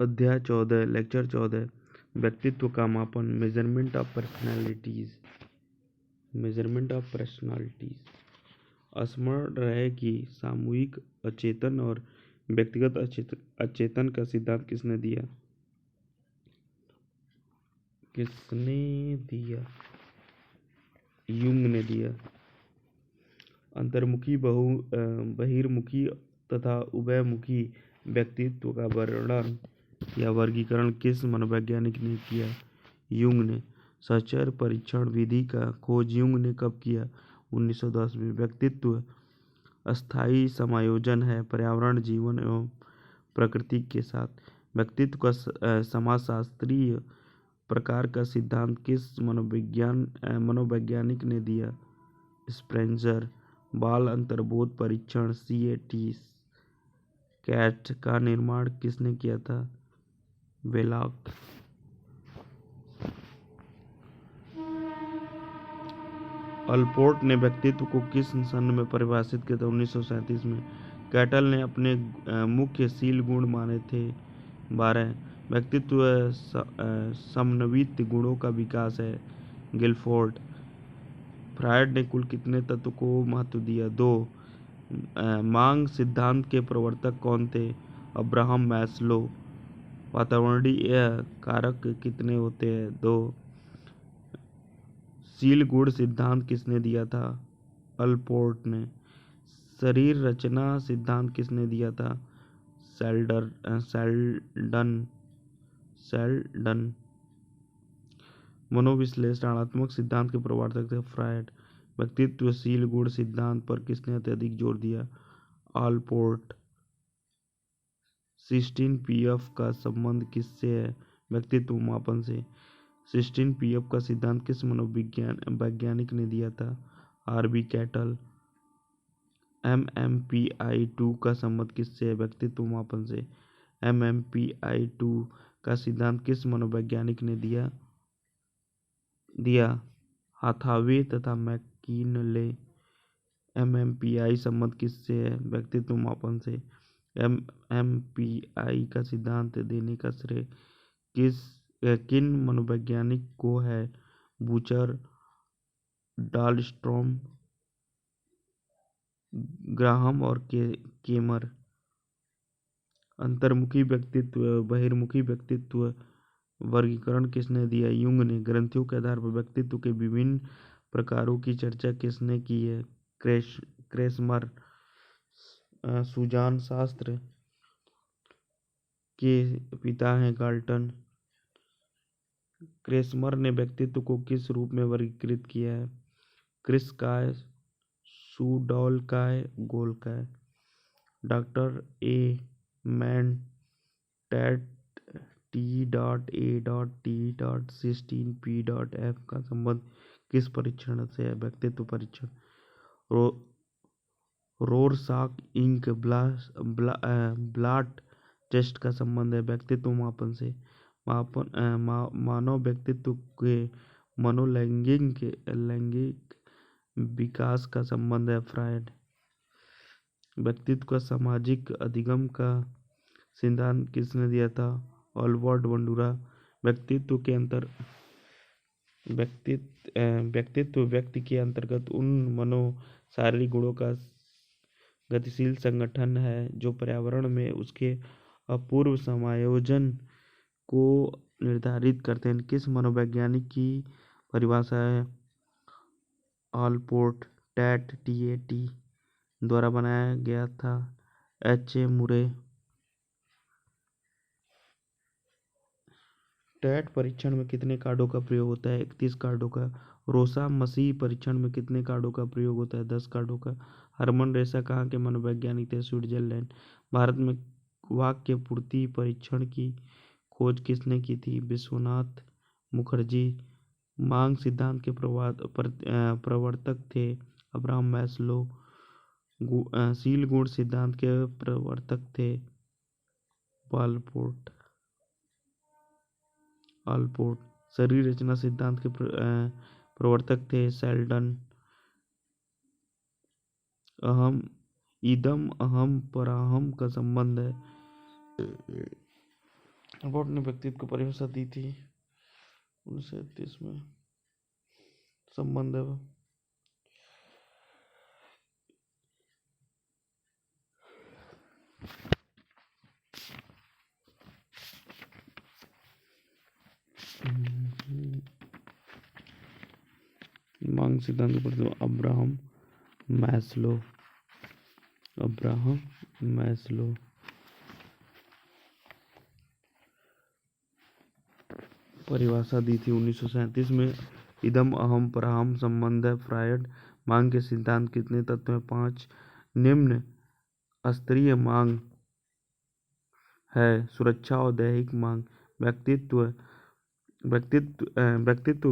अध्याय 14 लेक्चर 14 व्यक्तित्व का मापन मेजरमेंट ऑफ पर्सनालिटीज। स्मरण रहे कि सामूहिक अचेतन और व्यक्तिगत अचेतन का सिद्धांत किसने दिया? यूंग ने दिया। अंतर्मुखी बहिर्मुखी तथा उभयमुखी व्यक्तित्व का वर्णन या वर्गीकरण किस मनोवैज्ञानिक ने किया? यूंग ने। सचर परीक्षण विधि का खोज यूंग ने कब किया? 1910 में। व्यक्तित्व अस्थायी समायोजन है पर्यावरण, जीवन एवं प्रकृति के साथ। व्यक्तित्व का समाजशास्त्रीय प्रकार का सिद्धांत किस मनोवैज्ञानिक ने दिया? स्प्रेंजर। बाल अंतर्बोध परीक्षण कैट का निर्माण किसने किया था? वेलॉक। अल्पोर्ट ने व्यक्तित्व को किस सन में परिभाषित किया था? 1937 में। कैटल ने अपने मुख्य शील गुण माने थे 12। व्यक्तित्व समन्वित गुणों का विकास है। गिलफोर्ड। फ्रायड ने कुल कितने तत्व को महत्व दिया? 2। मांग सिद्धांत के प्रवर्तक कौन थे? Abraham Maslow. वातावरणीय कारक कितने होते हैं? 2। शील गुण सिद्धांत किसने दिया था? अल्पोर्ट ने। शरीर रचना सिद्धांत किसने दिया था? सेल्डन। मनोविश्लेषणात्मक सिद्धांत के प्रवर्तक थे फ्रायड। व्यक्तित्वशील गुण सिद्धांत पर किसने अत्यधिक जोर दिया? अल्पोर्ट। सिस्टीन पीएफ का संबंध किससे है? व्यक्तित्व मापन से। सिस्टीन पीएफ का सिद्धांत किस वैज्ञानिक ने दिया था? RB cattle. MMPI-2 का संबंध किससे है? व्यक्तित्व मापन से। MMPI-2 का सिद्धांत किस मनोवैज्ञानिक ने दिया? हाथावे तथा मैकिनले। MMPI संबंध किससे है? व्यक्तित्व मापन से। MMPI का सिद्धांत देने का श्रेय किन मनोवैज्ञानिक को है? बूचर, डालस्ट्रॉम, ग्राहम और केमर। अंतर्मुखी व्यक्तित्व बहिर्मुखी व्यक्तित्व वर्गीकरण किसने दिया? यूंग ने। ग्रंथियों के आधार पर व्यक्तित्व के विभिन्न प्रकारों की चर्चा किसने की है? क्रेसमर। सुजान शास्त्र के पिता हैं गाल्टन। क्रेसमर ने व्यक्तित्व को किस रूप में वर्गीकृत किया है? क्रिस्काय, सुडॉलकाय, गोलकाय। डॉक्टर ए मैन टैट T.A.T.16P.F का संबंध किस परीक्षण से है? व्यक्तित्व परीक्षण। रोरसाक इंक ब्लॉट टेस्ट का संबंध है व्यक्तित्व मापन से। मानव व्यक्तित्व के मनोलैंगिक विकास का संबंध है फ्रायड। व्यक्तित्व का सामाजिक अधिगम का सिद्धांत किसने दिया था? Albert Bandura. व्यक्तित्व व्यक्ति के अंतर्गत उन शारीरिक गुणों का गतिशील संगठन है जो पर्यावरण में उसके अपूर्व समायोजन को निर्धारित करते हैं। किस मनोवैज्ञानिक की परिभाषा है? अल्पोर्ट। TAT द्वारा बनाया गया था H.A. मुरे। टैट परीक्षण में कितने कार्डों का प्रयोग होता है? 31 कार्डों का। रोसा मसीह परीक्षण में कितने कार्डों का प्रयोग होता है? 10 कार्डों का। हरमन रेसा कहाँ के मनोवैज्ञानिक थे? स्विट्जरलैंड। भारत में वाक्य पूर्ति परीक्षण की खोज किसने की थी? विश्वनाथ मुखर्जी। मांग सिद्धांत के प्रवर्तक थे अब्राहम मैस्लो। शील गुण सिद्धांत के प्रवर्तक थे अल्पोर्ट। शरीर रचना सिद्धांत के प्रवर्तक थे सेल्डन। इदम अहम पराहम का संबंध है अल्पोर्ट ने व्यक्तित्व को परिभाषा दी थी 1937 में। संबंध है मांग सिद्धांत पर अब्राहम मैस्लो परिभाषा दी थी 1937 में। इदम अहम परहम संबंध है फ्रायड। मांग के सिद्धांत कितने तत्व हैं? 5। निम्न स्तरीय मांग है सुरक्षा और दैहिक मांग। व्यक्तित्व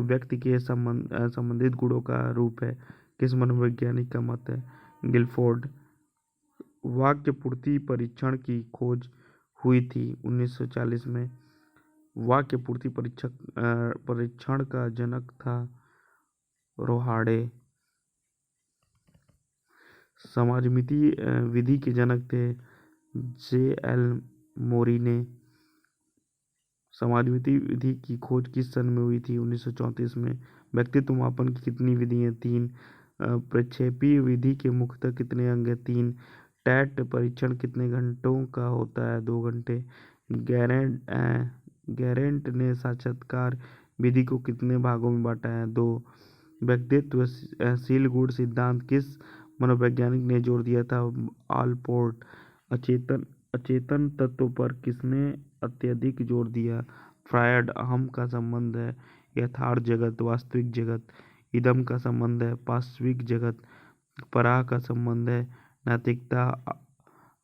व्यक्ति के संबंधित गुणों का रूप है। किस मनोवैज्ञानिक का मत है? गिलफोर्ड। वाक्य पूर्ति परीक्षण की खोज हुई थी 1940 में। वाक्य पूर्ति परीक्षण का जनक था रोहाड़े। समाजमिति विधि के जनक थे J.L. मोरिने। समाजमिति विधि की खोज किस सन में हुई थी? 1934 में। व्यक्तित्व मापन की कितनी विधि हैं? 3। प्रक्षेपी विधि के मुख्यतः कितने अंग हैं? 3। टैट परीक्षण कितने घंटों का होता है? 2 घंटे। गैरेंट ने साक्षात्कार विधि को कितने भागों में बांटा है? 2। व्यक्तित्व शील गुण सिद्धांत किस मनोवैज्ञानिक ने जोर दिया था? आलपोर्ट। अचेतन तत्व पर किसने अत्यधिक जोर दिया? फ्रायड। अहम का संबंध है यथार्थ जगत वास्तविक जगत। इदम का संबंध है पाश्विक जगत। पराह का संबंध है नैतिकता।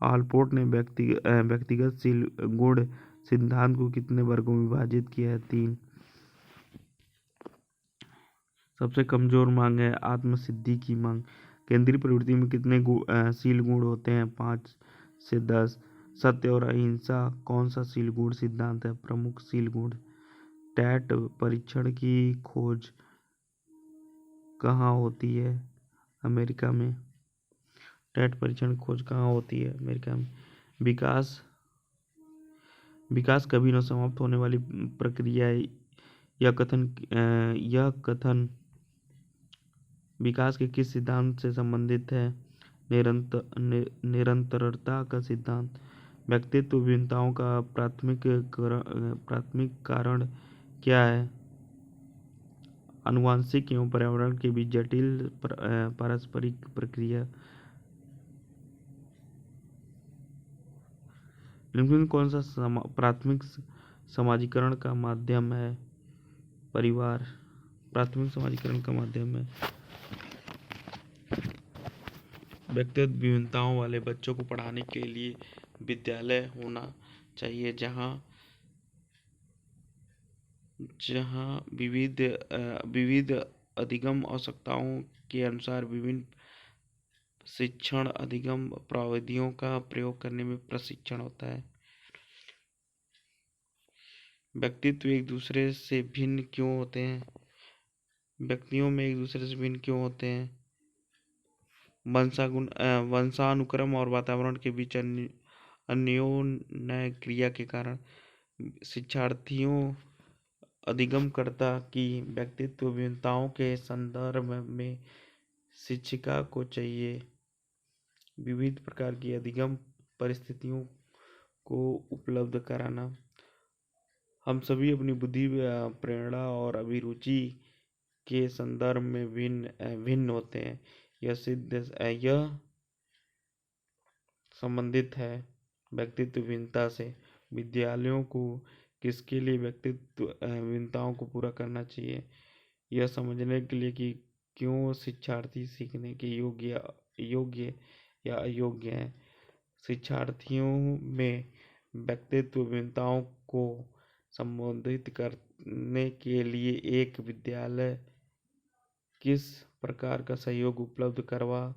आलपोर्ट ने व्यक्तिगत शील गुण सिद्धांत को कितने वर्गों में विभाजित किया है? 3। सबसे कमजोर मांग है आत्मसिद्धि की मांग। केंद्रीय प्रवृत्ति में कितने शील गुण होते हैं? 5 से 10। सत्य और अहिंसा कौन सा शील गुण सिद्धांत है? प्रमुख शील गुण। टैट परीक्षण की खोज कहाँ होती है? अमेरिका में। टैट परीक्षण की खोज कहाँ होती है? अमेरिका में। विकास कभी न समाप्त होने वाली प्रक्रिया है। यह कथन विकास के किस सिद्धांत से संबंधित है? निरंतरता का सिद्धांत। व्यक्तित्व भिन्नताओं का प्राथमिक कारण क्या है? आनुवंशिक एवं पर्यावरण के बीच जटिल पारस्परिक प्रक्रिया। निम्न कौन सा प्राथमिक समाजीकरण का माध्यम है? परिवार प्राथमिक समाजीकरण का माध्यम है। व्यक्तिगत विभिन्नताओं वाले बच्चों को पढ़ाने के लिए विद्यालय होना चाहिए जहाँ विविध अधिगम आवश्यकताओं के अनुसार विभिन्न शिक्षण अधिगम प्रविधियों का प्रयोग करने में प्रशिक्षण होता है। व्यक्तित्व एक दूसरे से भिन्न क्यों होते हैं? व्यक्तियों में एक दूसरे से भिन्न क्यों होते हैं? वंशानुक्रम और वातावरण के बीच अन्योन्य क्रिया के कारण। शिक्षार्थियों अधिगमकर्ता की व्यक्तित्व भिन्नताओं के संदर्भ में शिक्षिका को चाहिए विविध प्रकार की अधिगम परिस्थितियों को उपलब्ध कराना। हम सभी अपनी बुद्धि प्रेरणा और अभिरुचि के संदर्भ में भिन्न होते हैं। यह संबंधित है व्यक्तित्व भिन्नता से। विद्यालयों को किसके लिए व्यक्तित्व भिन्नताओं को पूरा करना चाहिए? यह समझने के लिए कि क्यों शिक्षार्थी सीखने के योग्य या अयोग्य हैं। शिक्षार्थियों में व्यक्तित्व भिन्नताओं को संबोधित करने के लिए एक विद्यालय किस प्रकार का सहयोग उपलब्ध करवा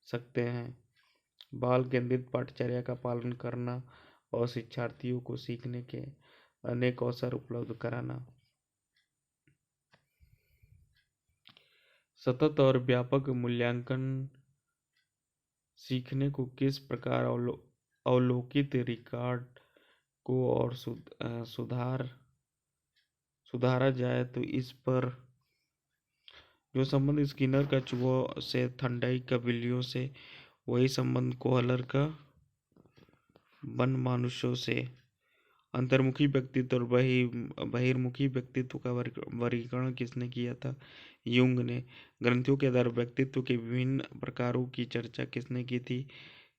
सकते हैं? बाल केंद्रित पाठचर्या का पालन करना और शिक्षार्थियों को सीखने के अनेक अवसर उपलब्ध कराना। सतत और व्यापक मूल्यांकन सीखने को किस प्रकार अवलोकित रिकॉर्ड को और सुधारा जाए तो इस पर जो संबंध स्किनर का चूहों से, थंडाई का बिल्लियों से, वही संबंध कोहलर का वन मनुष्यों से। अंतर्मुखी व्यक्तित्व और बहिर्मुखी व्यक्तित्व का वर्गीकरण किसने किया था? युंग ने। ग्रंथियों के आधार व्यक्तित्व के विभिन्न प्रकारों की चर्चा किसने की थी?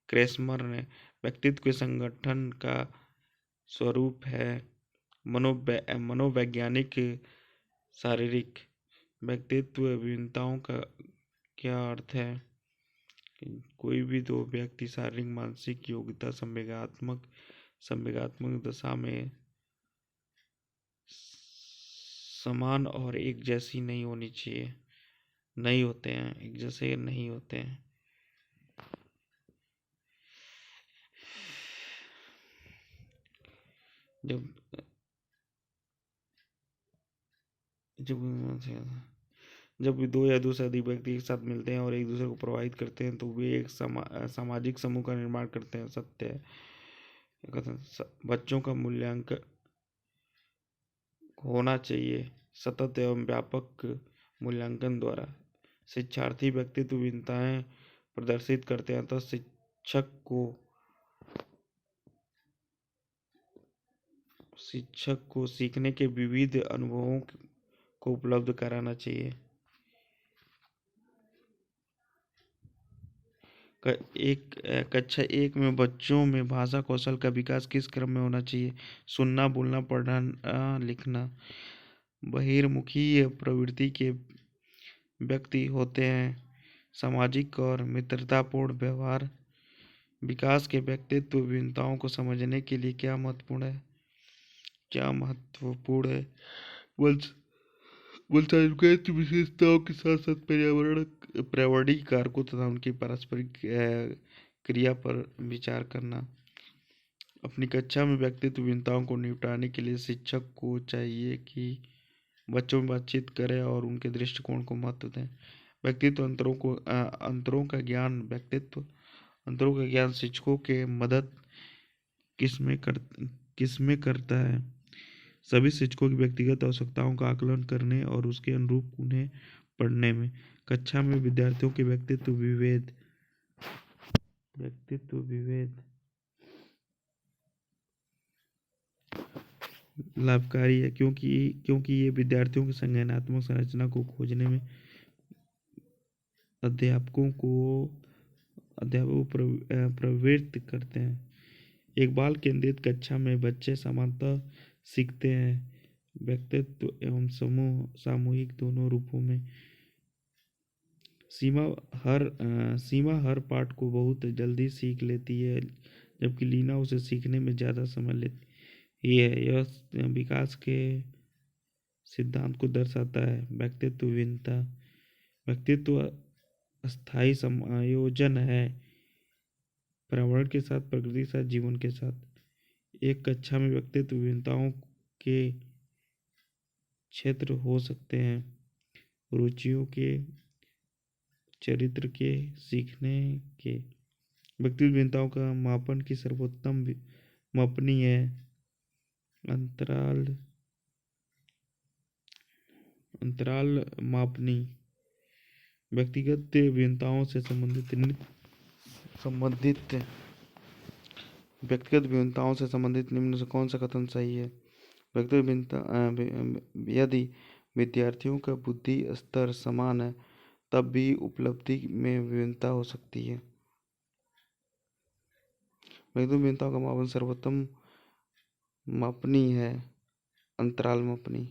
क्रेस्मर ने। व्यक्तित्व के संगठन का स्वरूप है मनोवैज्ञानिक, शारीरिक। व्यक्तित्व विभिन्नताओं का क्या अर्थ है? कोई भी दो व्यक्ति शारीरिक मानसिक योग्यता संवेगात्मक दशा में समान और एक जैसी नहीं होनी चाहिए, नहीं होते हैं, एक जैसे नहीं होते हैं। जब जब जब भी दो या दो से अधिक व्यक्ति एक साथ मिलते हैं और एक दूसरे को प्रभावित करते हैं तो वे एक सामाजिक समूह का निर्माण करते हैं। सत्य है। बच्चों का मूल्यांकन होना चाहिए सतत एवं व्यापक मूल्यांकन द्वारा। शिक्षार्थी व्यक्तित्व विभिन्नताएं प्रदर्शित करते हैं, तो शिक्षक को सीखने के विविध अनुभवों को उपलब्ध कराना चाहिए। कक्षा 1 में बच्चों में भाषा कौशल का विकास किस क्रम में होना चाहिए? सुनना, बोलना, पढ़ना, लिखना। बहिर्मुखी प्रवृत्ति के व्यक्ति होते हैं सामाजिक और मित्रतापूर्ण व्यवहार। विकास के व्यक्तित्व विभिन्नताओं को समझने के लिए क्या महत्वपूर्ण है? वंशानुगत विशेषताओं के साथ साथ पर्यावरणीय कारकों तथा उनकी पारस्परिक क्रिया पर विचार करना। अपनी कक्षा में व्यक्तित्व विभिन्नताओं को निपटाने के लिए शिक्षक को चाहिए कि बच्चों में बातचीत करें और उनके दृष्टिकोण को महत्व दें। व्यक्तित्व अंतरों का ज्ञान शिक्षकों के मदद किसमें करता है? सभी शिक्षकों की व्यक्तिगत आवश्यकताओं का आकलन करने और उसके अनुरूप उन्हें पढ़ने में। कक्षा में विद्यार्थियों के व्यक्तित्व विभेद लाभकारी है क्योंकि ये विद्यार्थियों की संज्ञानात्मक संरचना को खोजने में अध्यापकों को प्रवृत्त करते हैं। एक बाल केंद्रित कक्षा में बच्चे समानतः सीखते हैं। व्यक्तित्व एवं सामूहिक दोनों रूपों में। सीमा हर पाठ को बहुत जल्दी सीख लेती है, जबकि लीना उसे सीखने में ज़्यादा समय लेती है। यह विकास के सिद्धांत को दर्शाता है। व्यक्तित्व विभिन्नता। व्यक्तित्व अस्थायी समायोजन है, पर्यावरण के साथ, प्रकृति के साथ, जीवन के साथ। एक कक्षा में व्यक्तित्व विभिन्नताओं के क्षेत्र हो सकते हैं, रुचियों के, चरित्र के, सीखने के। व्यक्तित्व विभिन्नताओं का मापन की सर्वोत्तम मापनी है अंतराल मापनी। व्यक्तिगत विभिन्नताओं से संबंधित निम्न से कौन सा कथन सही है? व्यक्तिगत भिन्नता यदि विद्यार्थियों का बुद्धि स्तर समान है तब भी उपलब्धि में विभिन्नता हो सकती है। व्यक्तिगत भिन्नताओं का मापन सर्वोत्तम मापनी है अंतराल मापनी।